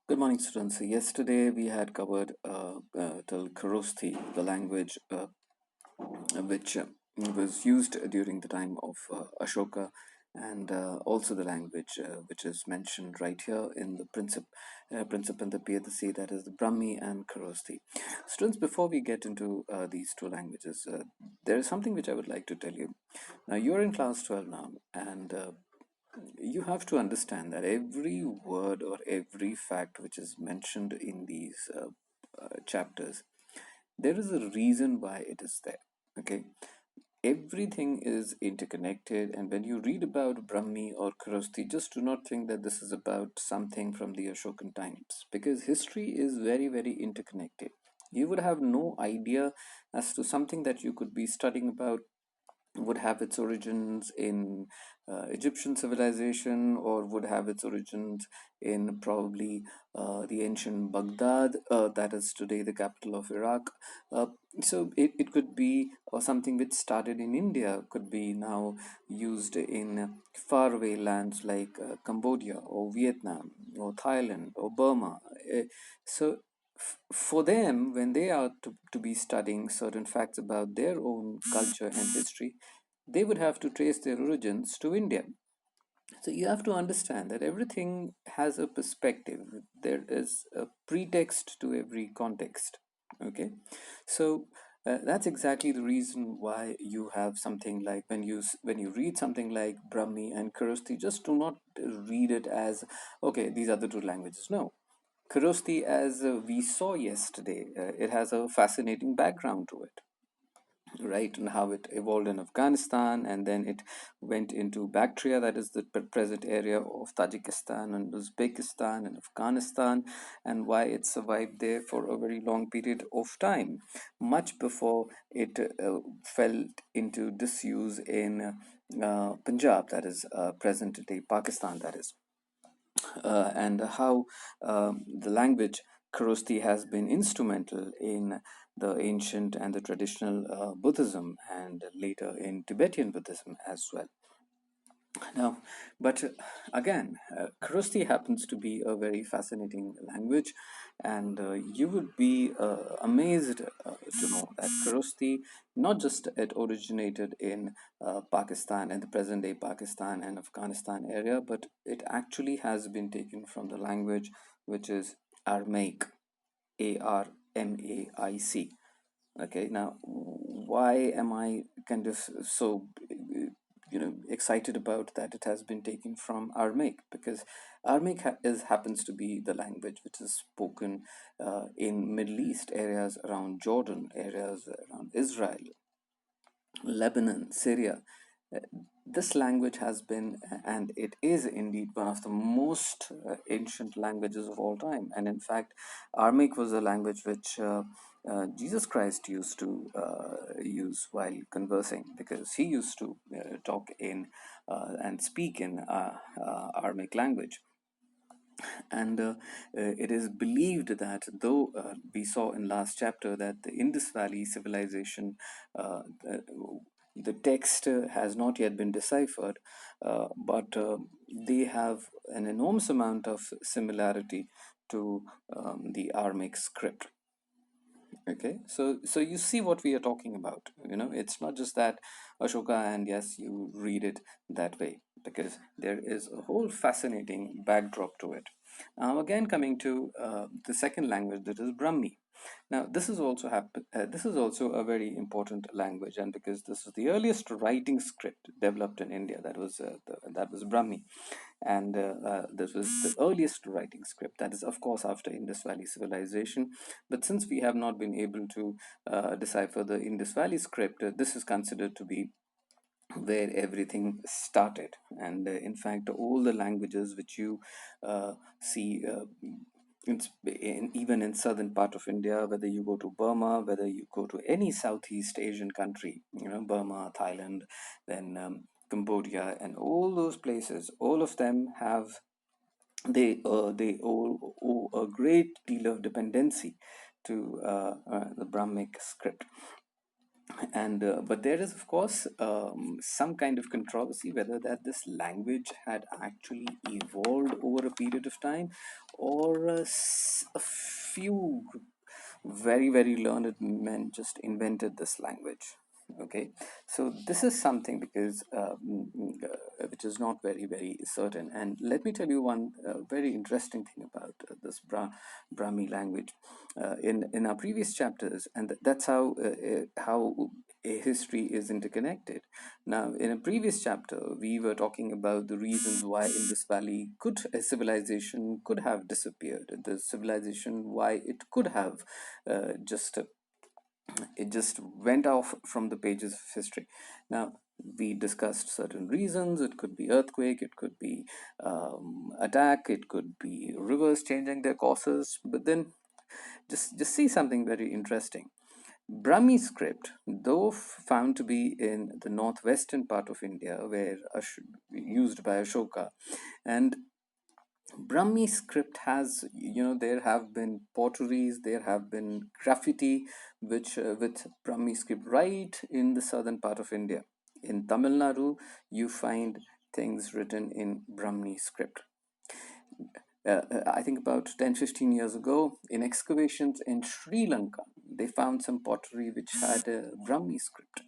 Good morning, students. So yesterday we had covered till Kharosthi, the language which was used during the time of Ashoka, and also the language which is mentioned right here in the Princip and the Piyadasi, that is the Brahmi and Kharosthi. Students, before we get into these two languages, there is something which I would like to tell you. Now, you're in class 12 now, and you have to understand that every word or every fact which is mentioned in these chapters, there is a reason why it is there. Okay, everything is interconnected, and when you read about Brahmi or Kharosthi, just do not think that this is about something from the Ashokan times, because history is very, very interconnected. You would have no idea as to something that you could be studying about would have its origins in Egyptian civilization, or would have its origins in probably the ancient Baghdad, that is today the capital of Iraq. Uh, so it could be something which started in India, could be now used in faraway lands like Cambodia or Vietnam or Thailand or Burma. So for them, when they are to be studying certain facts about their own culture and history, they would have to trace their origins to India. So you have to understand that everything has a perspective. There is a pretext to every context. Okay, so that's exactly the reason why you have something like when you read something like Brahmi and Kharosthi, just do not read it as okay, these are the two languages. No, Kharosthi, as we saw yesterday, it has a fascinating background to it, right? And how it evolved in Afghanistan, and then it went into Bactria, that is the present area of Tajikistan and Uzbekistan and Afghanistan, and why it survived there for a very long period of time, much before it fell into disuse in Punjab, that is present day Pakistan, that is. And how the language Kharosthi has been instrumental in the ancient and the traditional Buddhism, and later in Tibetan Buddhism as well. Now, but again, Kharosthi happens to be a very fascinating language, and you would be amazed to know that Kharosthi, not just it originated in Pakistan and the present day Pakistan and Afghanistan area, but it actually has been taken from the language which is Aramaic, Armaic. Okay, now why am I kind of so excited about that it has been taken from Aramaic? Because Aramaic happens to be the language which is spoken in Middle East areas around Jordan, areas around Israel, Lebanon, Syria. Uh, This language has been, and it is indeed one of the most ancient languages of all time. And in fact, Aramaic was a language which Jesus Christ used to use while conversing, because he used to talk in and speak in Aramaic language. And it is believed that though we saw in last chapter that the Indus Valley civilization, the text has not yet been deciphered, but they have an enormous amount of similarity to the Aramaic script. Okay, so you see what we are talking about. It's not just that Ashoka, and yes, you read it that way, because there is a whole fascinating backdrop to it. Now, again, coming to the second language, that is Brahmi. Now, this is also a very important language, and because this is the earliest writing script developed in India, that was Brahmi, and this was the earliest writing script. That is, of course, after Indus Valley civilization. But since we have not been able to decipher the Indus Valley script, this is considered to be where everything started. And in fact, all the languages which you see even in southern part of India, whether you go to Burma, whether you go to any Southeast Asian country, Burma, Thailand, then Cambodia, and all those places, all of them have, they all owe a great deal of dependency to the Brahmic script. And but there is of course some kind of controversy whether that this language had actually evolved over a period of time, or a few very learned men just invented this language. Okay, so this is something because which is not very certain. And let me tell you one very interesting thing about this Brahmi language in our previous chapters, and that's how a history is interconnected. Now, in a previous chapter, we were talking about the reasons why Indus Valley could a civilization could have disappeared. The civilization why it could have just it just went off from the pages of history. Now, we discussed certain reasons. It could be earthquake, it could be attack, it could be rivers changing their courses. But then just see something very interesting. Brahmi script, though found to be in the northwestern part of India, where used by Ashoka, and Brahmi script has, there have been potteries, there have been graffiti, which with Brahmi script right in the southern part of India. In Tamil Nadu, you find things written in Brahmi script. I think about 10-15 years ago, in excavations in Sri Lanka, they found some pottery which had a Brahmi script,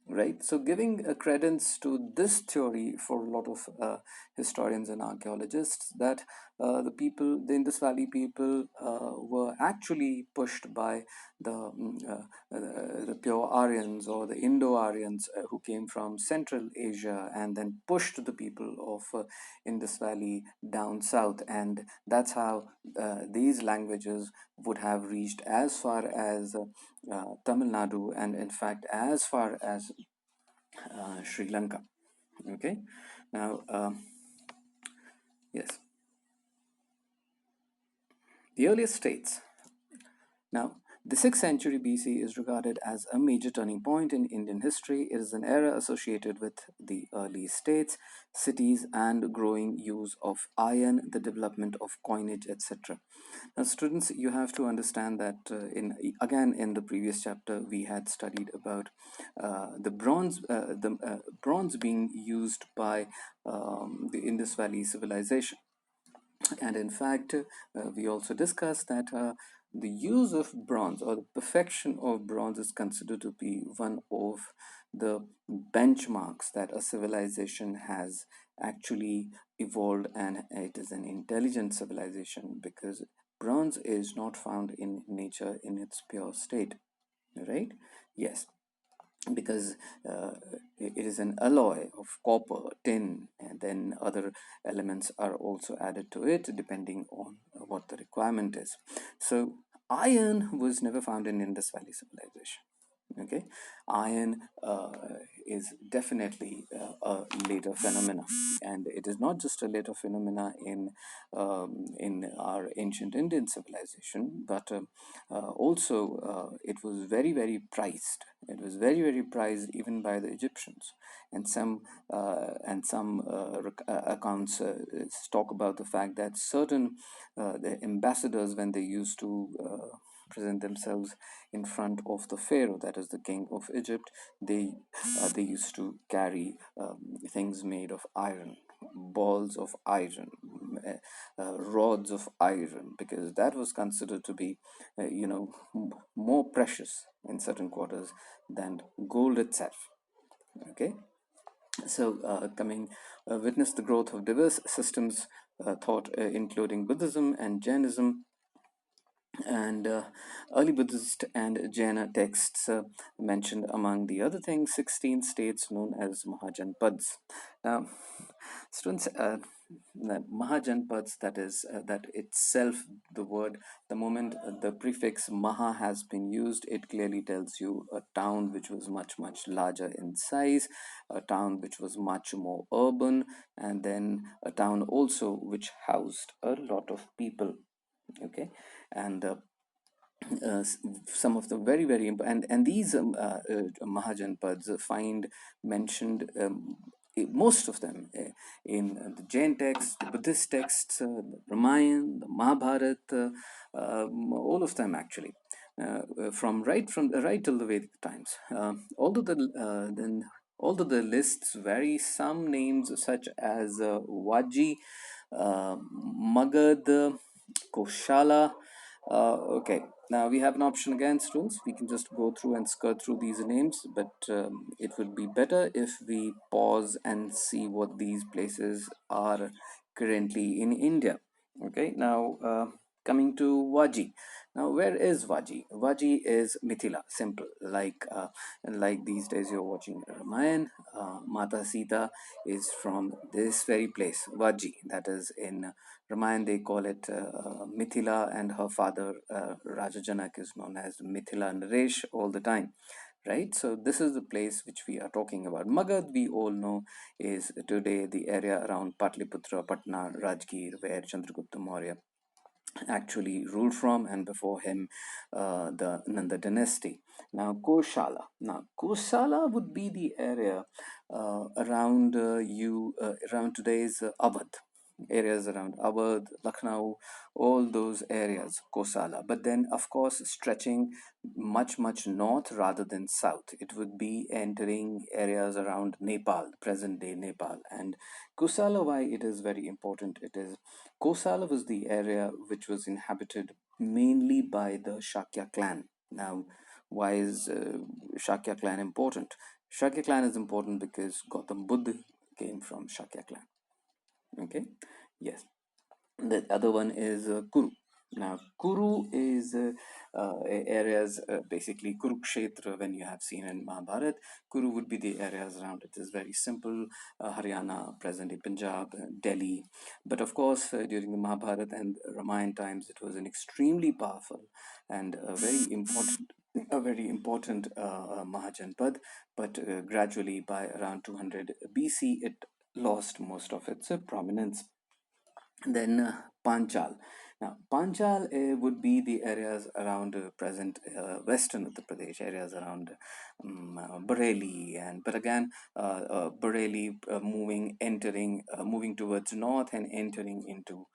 right? So giving a credence to this theory for a lot of historians and archaeologists, that the Indus Valley people were actually pushed by the pure Aryans or the Indo-Aryans who came from Central Asia and then pushed the people of Indus Valley down south, and that's how these languages would have reached as far as Tamil Nadu, and in fact as far as Sri Lanka. Okay, now yes, the earliest states. Now, the 6th century BC is regarded as a major turning point in Indian history. It is an era associated with the early states, cities, and growing use of iron, the development of coinage, etc. Now, students, you have to understand that in the previous chapter we had studied about the bronze being used by the Indus Valley civilization. And in fact, we also discussed that the use of bronze or the perfection of bronze is considered to be one of the benchmarks that a civilization has actually evolved, and it is an intelligent civilization because bronze is not found in nature in its pure state, right? Yes, because uh, it is an alloy of copper, tin, and then other elements are also added to it depending on what the requirement is. So, iron was never found in Indus Valley civilization. Okay, iron is definitely a later phenomena, and it is not just a later phenomena in our ancient Indian civilization, but also it was very prized. It was very prized even by the Egyptians, and some accounts talk about the fact that certain the ambassadors, when they used to present themselves in front of the pharaoh, that is the king of Egypt, they used to carry things made of iron, balls of iron, rods of iron, because that was considered to be more precious in certain quarters than gold itself. Okay, so coming witness the growth of diverse systems thought, including Buddhism and Jainism, and early Buddhist and Jaina texts mentioned, among the other things, 16 states known as Mahajanpads. Now, students, the Mahajanpads, that itself, the word, the moment the prefix Maha has been used, it clearly tells you a town which was much larger in size, a town which was much more urban, and then a town also which housed a lot of people. Okay, and uh, some of the very and these Mahajanpads find mentioned, most of them, in the Jain texts, the Buddhist texts, the Ramayana, the Mahabharata, all of them actually. from right till the Vedic times. Although the lists vary, some names such as Vaji, Magad, Koshala. Okay, now we have an option again, students. We can just go through and skirt through these names, but it would be better if we pause and see what these places are currently in India. Okay, now coming to Vaji. Now, where is Vaji? Vaji is Mithila, simple. Like these days you're watching Ramayan. Mata Sita is from this very place, Vaji. That is in Ramayan. They call it Mithila, and her father Raja Janak is known as Mithila Naresh all the time. Right, so this is the place which we are talking about. Magad, we all know, is today the area around Patliputra, Patna, Rajgir, where Chandragupta Maurya actually ruled from, and before him, the Nanda dynasty. Now, Koshala. Now, Koshala would be the area around today's Awadh, areas around Awadh, Lucknow, all those areas, Kosala. But then, of course, stretching much north rather than south. It would be entering areas around Nepal, present day Nepal. And Kosala, why it is very important, it is Kosala was the area which was inhabited mainly by the Shakya clan. Now, why is Shakya clan important? Shakya clan is important because Gautam Buddha came from Shakya clan. Okay, yes. The other one is Kuru. Now, Kuru is areas, basically Kurukshetra, when you have seen in Mahabharat. Kuru would be the areas around it. Is very simple. Haryana, present day Punjab, Delhi. But of course, during the Mahabharat and Ramayan times, it was an extremely powerful and a very important Mahajanpad. But gradually, by around 200 BC, it lost most of its prominence. Then Panchal. Now, Panchal would be the areas around present western Uttar Pradesh, areas around Bareilly, and but again, Bareilly moving towards north and entering into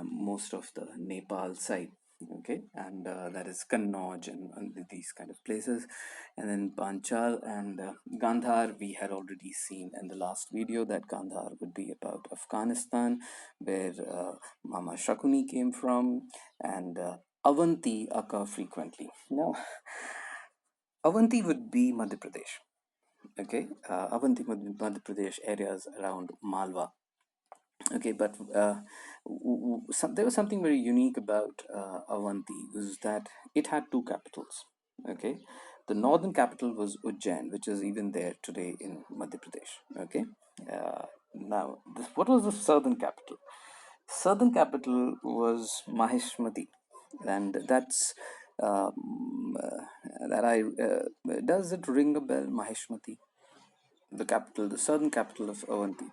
most of the Nepal side. Okay, and that is Kannauj and these kind of places. And then Panchal and Gandhar, we had already seen in the last video that Gandhar would be about Afghanistan, where Mama Shakuni came from, and Avanti occur frequently. Now, Avanti would be Madhya Pradesh. Okay, Avanti would be Madhya Pradesh, areas around Malwa. Okay, but there was something very unique about Avanti, was that it had two capitals. Okay, the northern capital was Ujjain, which is even there today in Madhya Pradesh. Okay, now what was the southern capital? Southern capital was Maheshmati, and that's that I does it ring a bell? Maheshmati, the capital, the southern capital of Avanti.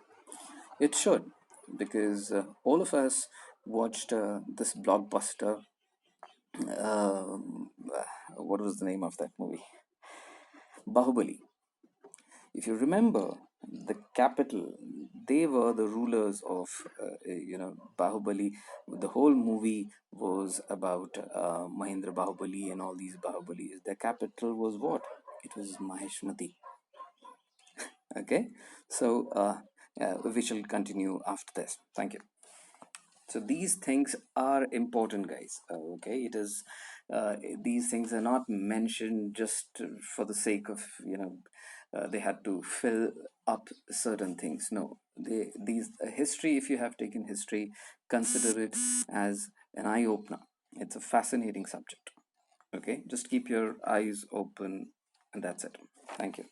It should, because all of us watched this blockbuster. What was the name of that movie? Bahubali. If you remember, the capital, they were the rulers of, Bahubali. The whole movie was about Mahendra Bahubali and all these Bahubalis. Their capital was what? It was Maheshmati. Okay, so we shall continue after this. Thank you. So these things are important, guys. Okay, it is these things are not mentioned just for the sake of, they had to fill up certain things. No, these history, if you have taken history, consider it as an eye opener. It's a fascinating subject. Okay, just keep your eyes open, and that's it. Thank you.